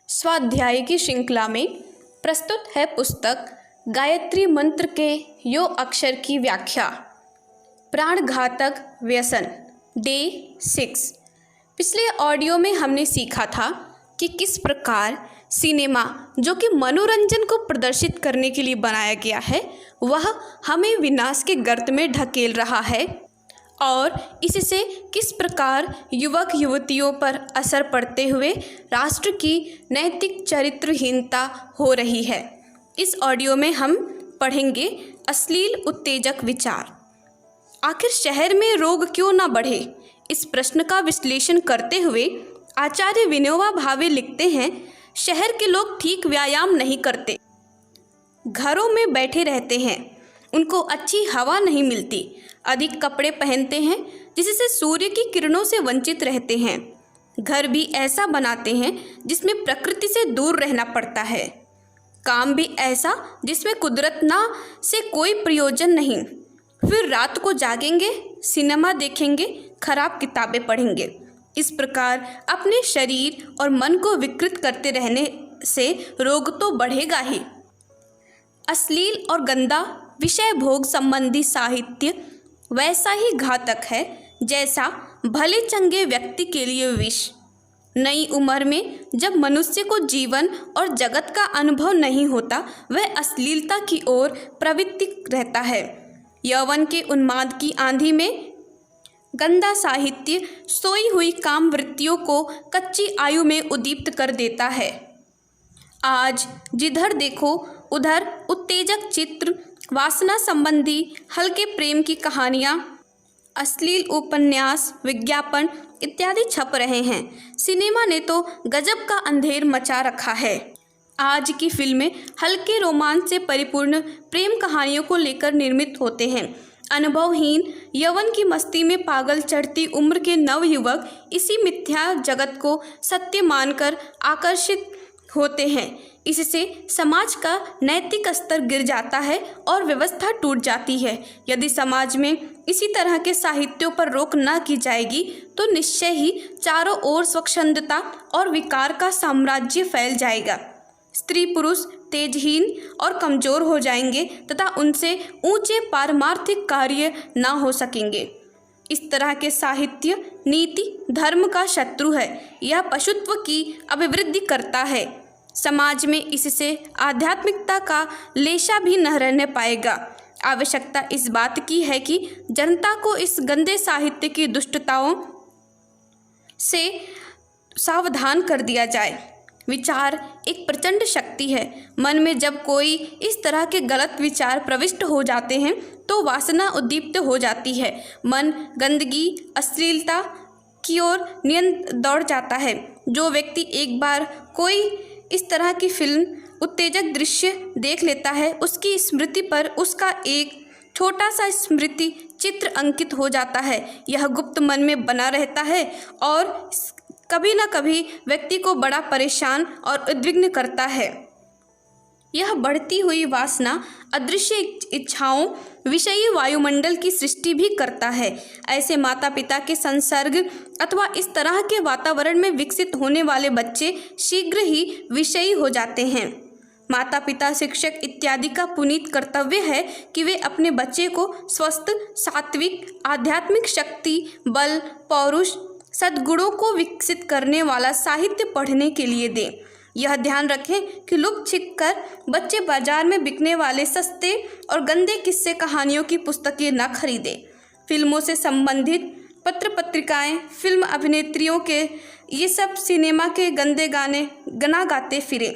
स्वाध्याय की श्रृंखला में प्रस्तुत है पुस्तक गायत्री मंत्र के यो अक्षर की व्याख्या। प्राणघातक व्यसन डे 6। पिछले ऑडियो में हमने सीखा था कि किस प्रकार सिनेमा, जो कि मनोरंजन को प्रदर्शित करने के लिए बनाया गया है, वह हमें विनाश के गर्त में ढकेल रहा है और इससे किस प्रकार युवक युवतियों पर असर पड़ते हुए राष्ट्र की नैतिक चरित्रहीनता हो रही है। इस ऑडियो में हम पढ़ेंगे अश्लील उत्तेजक विचार। आखिर शहर में रोग क्यों ना बढ़े, इस प्रश्न का विश्लेषण करते हुए आचार्य विनोबा भावे लिखते हैं, शहर के लोग ठीक व्यायाम नहीं करते, घरों में बैठे रहते हैं, उनको अच्छी हवा नहीं मिलती, अधिक कपड़े पहनते हैं जिससे सूर्य की किरणों से वंचित रहते हैं, घर भी ऐसा बनाते हैं जिसमें प्रकृति से दूर रहना पड़ता है, काम भी ऐसा जिसमें कुदरत ना से कोई प्रयोजन नहीं, फिर रात को जागेंगे, सिनेमा देखेंगे, खराब किताबें पढ़ेंगे। इस प्रकार अपने शरीर और मन को विकृत करते रहने से रोग तो बढ़ेगा ही। अश्लील और गंदा विषय भोग संबंधी साहित्य वैसा ही घातक है जैसा भले चंगे व्यक्ति के लिए विष। नई उम्र में जब मनुष्य को जीवन और जगत का अनुभव नहीं होता, वह अश्लीलता की ओर प्रवृत्ति रहता है। यौवन के उन्माद की आंधी में गंदा साहित्य सोई हुई काम वृत्तियों को कच्ची आयु में उद्दीप्त कर देता है। आज जिधर देखो उधर उत्तेजक चित्र, वासना संबंधी हल्के प्रेम की कहानियाँ, अश्लील उपन्यास, विज्ञापन इत्यादि छप रहे हैं। सिनेमा ने तो गजब का अंधेर मचा रखा है। आज की फिल्में हल्के रोमांच से परिपूर्ण प्रेम कहानियों को लेकर निर्मित होते हैं। अनुभवहीन यौवन की मस्ती में पागल चढ़ती उम्र के नवयुवक इसी मिथ्या जगत को सत्य मानकर आकर्षित होते हैं। इससे समाज का नैतिक स्तर गिर जाता है और व्यवस्था टूट जाती है। यदि समाज में इसी तरह के साहित्यों पर रोक न की जाएगी तो निश्चय ही चारों ओर स्वच्छंदता और विकार का साम्राज्य फैल जाएगा। स्त्री पुरुष तेजहीन और कमजोर हो जाएंगे तथा उनसे ऊंचे पारमार्थिक कार्य न हो सकेंगे। इस तरह के साहित्य नीति धर्म का शत्रु है। यह पशुत्व की अभिवृद्धि करता है। समाज में इससे आध्यात्मिकता का लेशा भी न रहने पाएगा। आवश्यकता इस बात की है कि जनता को इस गंदे साहित्य की दुष्टताओं से सावधान कर दिया जाए। विचार एक प्रचंड शक्ति है। मन में जब कोई इस तरह के गलत विचार प्रविष्ट हो जाते हैं तो वासना उद्दीप्त हो जाती है। मन गंदगी, अश्लीलता की ओर दौड़ जाता है। जो व्यक्ति एक बार कोई इस तरह की फिल्म, उत्तेजक दृश्य देख लेता है, उसकी स्मृति पर उसका एक छोटा सा स्मृति चित्र अंकित हो जाता है। यह गुप्त मन में बना रहता है और कभी न कभी व्यक्ति को बड़ा परेशान और उद्विग्न करता है। यह बढ़ती हुई वासना अदृश्य इच्छाओं, विषयी वायुमंडल की सृष्टि भी करता है। ऐसे माता पिता के संसर्ग अथवा इस तरह के वातावरण में विकसित होने वाले बच्चे शीघ्र ही विषयी हो जाते हैं। माता पिता, शिक्षक इत्यादि का पुनीत कर्तव्य है कि वे अपने बच्चे को स्वस्थ, सात्विक, आध्यात्मिक शक्ति, बल, पौरुष, सद्गुणों को विकसित करने वाला साहित्य पढ़ने के लिए दें। यह ध्यान रखें कि लुक छिप कर बच्चे बाजार में बिकने वाले सस्ते और गंदे किस्से कहानियों की पुस्तकें न खरीदें। फिल्मों से संबंधित पत्र पत्रिकाएं, फिल्म अभिनेत्रियों के ये सब सिनेमा के गंदे गाने गाना गाते फिरें।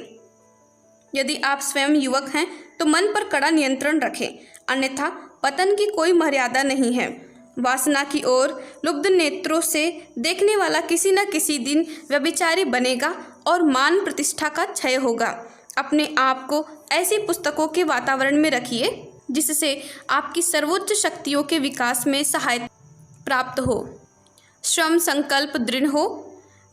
यदि आप स्वयं युवक हैं तो मन पर कड़ा नियंत्रण रखें, अन्यथा पतन की कोई मर्यादा नहीं है। वासना की ओर लुब्ध नेत्रों से देखने वाला किसी न किसी दिन व्यभिचारी बनेगा और मान प्रतिष्ठा का क्षय होगा। अपने आप को ऐसी पुस्तकों के वातावरण में रखिए जिससे आपकी सर्वोच्च शक्तियों के विकास में सहायता प्राप्त हो। श्रम संकल्प दृढ़ हो,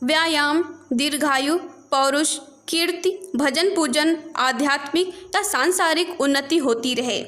व्यायाम, दीर्घायु, पौरुष, कीर्ति, भजन पूजन, आध्यात्मिक या सांसारिक उन्नति होती रहे।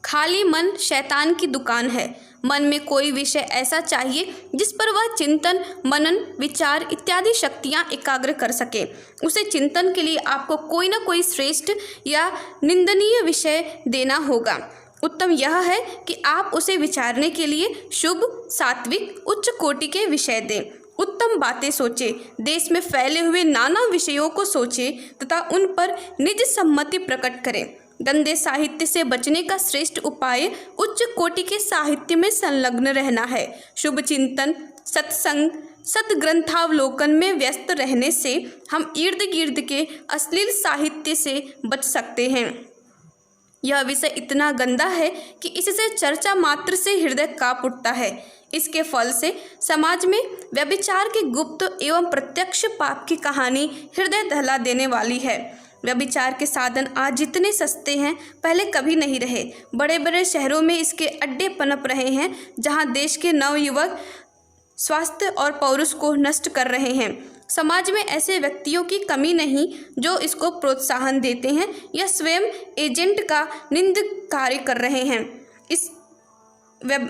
खाली मन शैतान की दुकान है। मन में कोई विषय ऐसा चाहिए जिस पर वह चिंतन, मनन, विचार इत्यादि शक्तियाँ एकाग्र कर सके। उसे चिंतन के लिए आपको कोई न कोई श्रेष्ठ या निंदनीय विषय देना होगा। उत्तम यह है कि आप उसे विचारने के लिए शुभ, सात्विक, उच्च कोटि के विषय दें। उत्तम बातें सोचे, देश में फैले हुए नाना विषयों को सोचे तथा उन पर निज सम्मति प्रकट करें। गंदे साहित्य से बचने का श्रेष्ठ उपाय उच्च कोटि के साहित्य में संलग्न रहना है। शुभ चिंतन, सत्संग, सद्ग्रंथावलोकन में व्यस्त रहने से हम इर्द गिर्द के अश्लील साहित्य से बच सकते हैं। यह विषय इतना गंदा है कि इससे चर्चा मात्र से हृदय कांप उठता है। इसके फल से समाज में व्यभिचार की गुप्त एवं प्रत्यक्ष पाप की कहानी हृदय दहला देने वाली है। व्यभिचार के साधन आज जितने सस्ते हैं पहले कभी नहीं रहे। बड़े बड़े शहरों में इसके अड्डे पनप रहे हैं, जहां देश के नवयुवक स्वास्थ्य और पौरुष को नष्ट कर रहे हैं। समाज में ऐसे व्यक्तियों की कमी नहीं जो इसको प्रोत्साहन देते हैं या स्वयं एजेंट का निंद कार्य कर रहे हैं। इस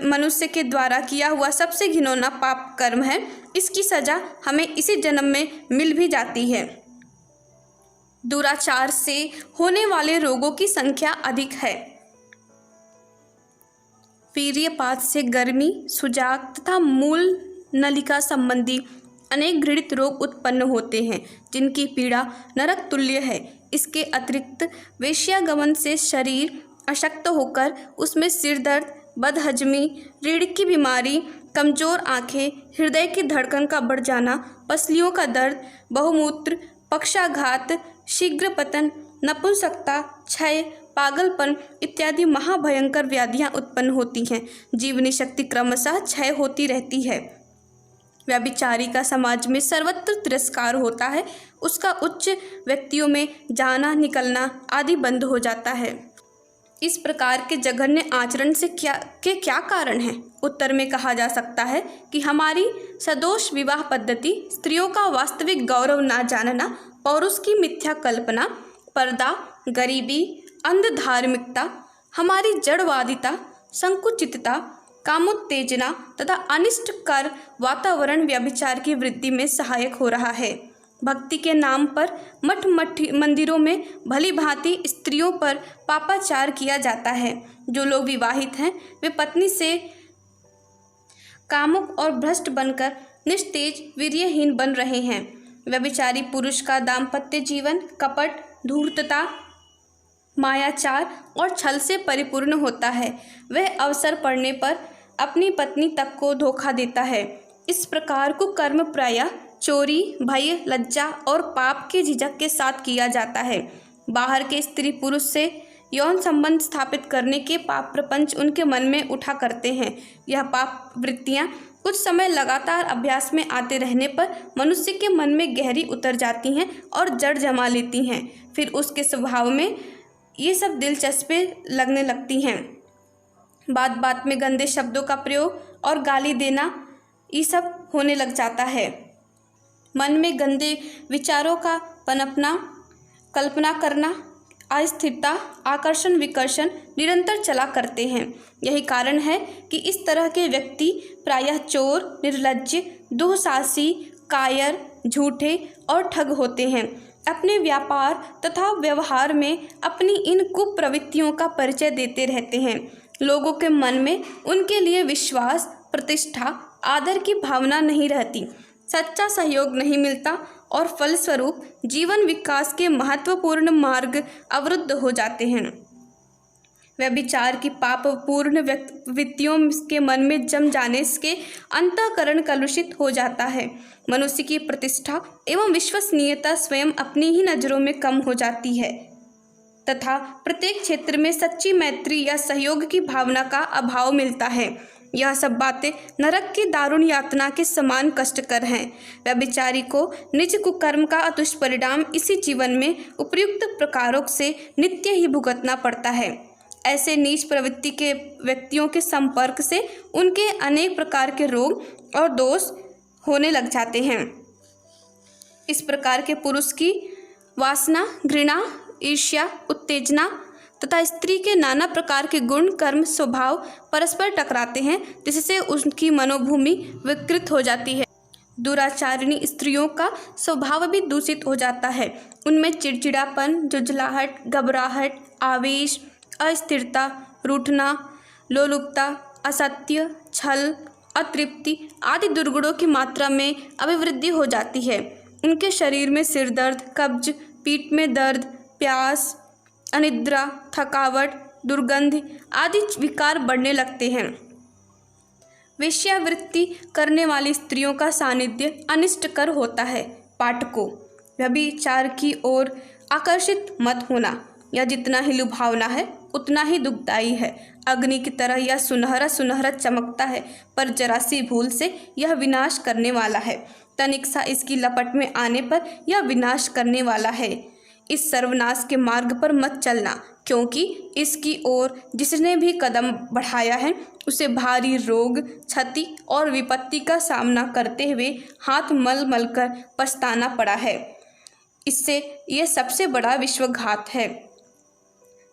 मनुष्य के द्वारा किया हुआ सबसे घिनौना पाप कर्म है। इसकी सजा हमें इसी जन्म में मिल भी जाती है। दुराचार से होने वाले रोगों की संख्या अधिक है। वीर्यपात से गर्मी, सुजाक तथा मूल नलिका संबंधी अनेक घृणित रोग उत्पन्न होते हैं, जिनकी पीड़ा नरक तुल्य है। इसके अतिरिक्त वेश्यागमन से शरीर अशक्त होकर उसमें सिर दर्द, बदहजमी, रीढ़ की बीमारी, कमजोर आंखें, हृदय की धड़कन का बढ़ जाना, पसलियों का दर्द, बहुमूत्र, पक्षाघात, शीघ्र पतन, नपुंसकता, क्षय, पागलपन इत्यादि महाभयंकर व्याधियां उत्पन्न होती हैं। जीवनी शक्ति क्रमशः क्षय होती रहती है। व्यभिचारी का समाज में सर्वत्र तिरस्कार होता है। उसका उच्च व्यक्तियों में जाना, निकलना आदि बंद हो जाता है। इस प्रकार के जघन्य आचरण से क्या कारण है? उत्तर में कहा जा सकता है कि हमारी सदोष विवाह पद्धति, स्त्रियों का वास्तविक गौरव ना जानना, पौरुष की मिथ्या कल्पना, पर्दा, गरीबी, अंध धार्मिकता, हमारी जड़वादिता, संकुचितता, कामोत्तेजना तथा अनिष्टकर वातावरण व्यभिचार की वृद्धि में सहायक हो रहा है। भक्ति के नाम पर मठ मंदिरों में भली भांति स्त्रियों पर पापाचार किया जाता है। जो लोग विवाहित हैं वे पत्नी से कामुक और भ्रष्ट बनकर निस्तेज, वीर्यहीन बन रहे हैं। व्यभिचारी पुरुष का दाम्पत्य जीवन कपट, धूर्तता, मायाचार और छल से परिपूर्ण होता है। वह अवसर पड़ने पर अपनी पत्नी तक को धोखा देता है। इस प्रकार कुकर्म प्रायः चोरी, भय, लज्जा और पाप के झिझक के साथ किया जाता है। बाहर के स्त्री पुरुष से यौन संबंध स्थापित करने के पाप प्रपंच उनके मन में उठा करते हैं। यह पाप वृत्तियां कुछ समय लगातार अभ्यास में आते रहने पर मनुष्य के मन में गहरी उतर जाती हैं और जड़ जमा लेती हैं। फिर उसके स्वभाव में ये सब दिलचस्पें लगने लगती हैं। बात बात में गंदे शब्दों का प्रयोग और गाली देना ये सब होने लग जाता है। मन में गंदे विचारों का पनपना, कल्पना करना, अस्थिरता, आकर्षण विकर्षण निरंतर चला करते हैं। यही कारण है कि इस तरह के व्यक्ति प्रायः चोर, निर्लज्ज, दुःसाहसी, कायर, झूठे और ठग होते हैं। अपने व्यापार तथा व्यवहार में अपनी इन कुप्रवृत्तियों का परिचय देते रहते हैं। लोगों के मन में उनके लिए विश्वास, प्रतिष्ठा, आदर की भावना नहीं रहती, सच्चा सहयोग नहीं मिलता और फलस्वरूप जीवन विकास के महत्वपूर्ण मार्ग अवरुद्ध हो जाते हैं। व्यभिचार की पापपूर्ण वृत्तियों के मन में जम जाने से अंतःकरण कलुषित हो जाता है। मनुष्य की प्रतिष्ठा एवं विश्वसनीयता स्वयं अपनी ही नज़रों में कम हो जाती है तथा प्रत्येक क्षेत्र में सच्ची मैत्री या सहयोग की भावना का अभाव मिलता है। यह सब बातें नरक की दारुण यातना के समान कष्टकर हैं। व्यभिचारी को निज कुकर्म का दुष्परिणाम इसी जीवन में उपयुक्त प्रकारों से नित्य ही भुगतना पड़ता है। ऐसे नीच प्रवृत्ति के व्यक्तियों के संपर्क से उनके अनेक प्रकार के रोग और दोष होने लग जाते हैं। इस प्रकार के पुरुष की वासना, घृणा, ईर्ष्या, उत्तेजना, तथा स्त्री के नाना प्रकार के गुण, कर्म, स्वभाव परस्पर टकराते हैं, जिससे उनकी मनोभूमि विकृत हो जाती है। दुराचारिणी स्त्रियों का स्वभाव भी दूषित हो जाता है। उनमें चिड़चिड़ापन, जुझलाहट, घबराहट, आवेश, अस्थिरता, रूठना, लोलुपता, असत्य, छल, अतृप्ति आदि दुर्गुणों की मात्रा में अभिवृद्धि हो जाती है। उनके शरीर में सिर दर्द, कब्ज, पीठ में दर्द, प्यास, अनिद्रा, थकावट, दुर्गंध आदि विकार बढ़ने लगते हैं। वेश्यावृत्ति करने वाली स्त्रियों का सानिध्य अनिष्टकर होता है। पाठकों, व्यभिचार की ओर आकर्षित मत होना। यह जितना ही लुभावना है उतना ही दुखदायी है। अग्नि की तरह यह सुनहरा सुनहरा चमकता है, पर जरा सी भूल से यह विनाश करने वाला है। तनिक सा इसकी लपट में आने पर यह विनाश करने वाला है। इस सर्वनाश के मार्ग पर मत चलना, क्योंकि इसकी ओर जिसने भी कदम बढ़ाया है उसे भारी रोग, क्षति और विपत्ति का सामना करते हुए हाथ मल मल कर पछताना पड़ा है। इससे यह सबसे बड़ा विश्वघात है,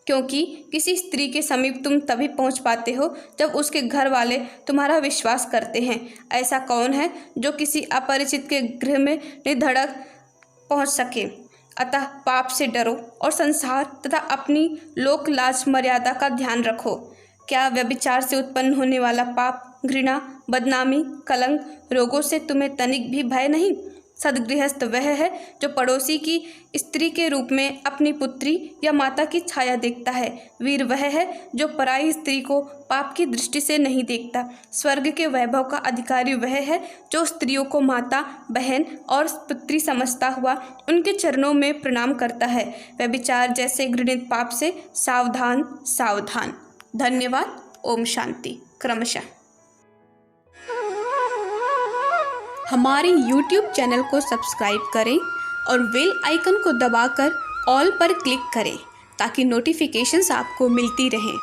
क्योंकि किसी स्त्री के समीप तुम तभी पहुंच पाते हो जब उसके घर वाले तुम्हारा विश्वास करते हैं। ऐसा कौन है जो किसी अपरिचित के गृह में निधड़क पहुंच सके। अतः पाप से डरो और संसार तथा अपनी लोक लाज मर्यादा का ध्यान रखो। क्या व्यभिचार से उत्पन्न होने वाला पाप, घृणा, बदनामी, कलंक, रोगों से तुम्हें तनिक भी भय नहीं? सद्गृहस्थ वह है जो पड़ोसी की स्त्री के रूप में अपनी पुत्री या माता की छाया देखता है। वीर वह है जो पराई स्त्री को पाप की दृष्टि से नहीं देखता। स्वर्ग के वैभव का अधिकारी वह है जो स्त्रियों को माता, बहन और पुत्री समझता हुआ उनके चरणों में प्रणाम करता है। व्यभिचार जैसे घृणित पाप से सावधान सावधान। धन्यवाद। ओम शांति। क्रमशः हमारे YouTube चैनल को सब्सक्राइब करें और बेल आइकन को दबाकर ऑल पर क्लिक करें ताकि नोटिफिकेशंस आपको मिलती रहें।